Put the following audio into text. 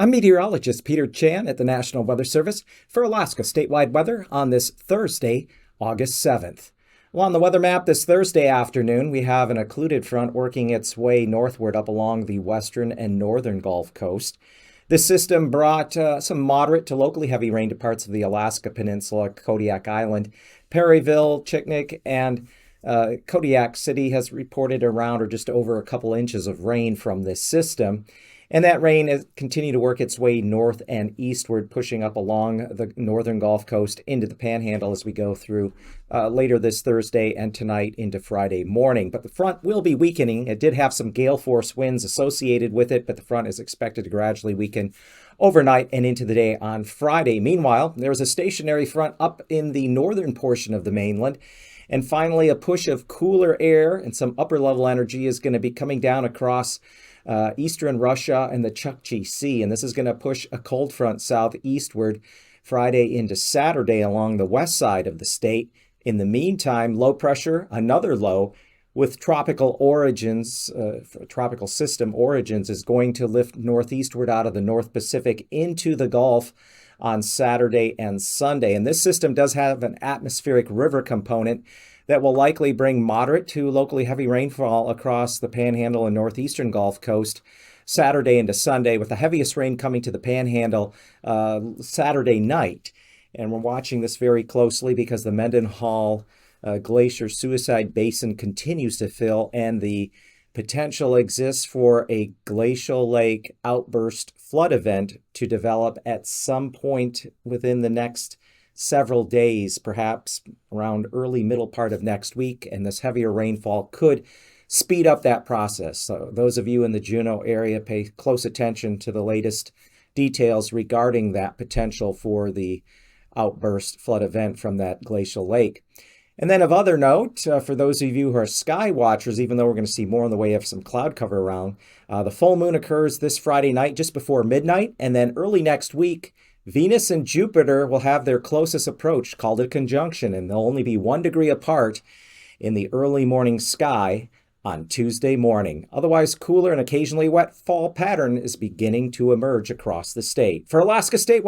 I'm meteorologist Peter Chan at the National Weather Service for Alaska statewide weather on this Thursday, August 7th. Well, on the weather map this Thursday afternoon, we have an occluded front working its way northward up along the western and northern Gulf Coast. This system brought some moderate to locally heavy rain to parts of the Alaska Peninsula, Kodiak Island, Perryville, Chignik, and Kodiak City has reported around or just over a couple inches of rain from this system. And that rain has continued to work its way north and eastward, pushing up along the northern Gulf Coast into the Panhandle as we go through later this Thursday and tonight into Friday morning. But the front will be weakening. It did have some gale force winds associated with it, but the front is expected to gradually weaken overnight and into the day on Friday. Meanwhile, there's a stationary front up in the northern portion of the mainland. And finally, a push of cooler air and some upper level energy is going to be coming down across eastern Russia and the Chukchi Sea. And this is going to push a cold front southeastward Friday into Saturday along the west side of the state. In the meantime, low pressure, another low with tropical origins, tropical system origins, is going to lift northeastward out of the North Pacific into the Gulf on Saturday and Sunday. And this system does have an atmospheric river component that will likely bring moderate to locally heavy rainfall across the Panhandle and northeastern Gulf Coast Saturday into Sunday, with the heaviest rain coming to the Panhandle Saturday night. And we're watching this very closely because the Mendenhall Glacier Suicide Basin continues to fill, and the potential exists for a glacial lake outburst flood event to develop at some point within the next several days, perhaps around early middle part of next week, and this heavier rainfall could speed up that process. So those of you in the Juneau area, pay close attention to the latest details regarding that potential for the outburst flood event from that glacial lake. And then of other note, for those of you who are sky watchers, even though we're going to see more in the way of some cloud cover around, the full moon occurs this Friday night just before midnight, and then early next week, Venus and Jupiter will have their closest approach, called a conjunction, and they'll only be 1 degree apart in the early morning sky on Tuesday morning. Otherwise, cooler and occasionally wet fall pattern is beginning to emerge across the state. For Alaska Statewide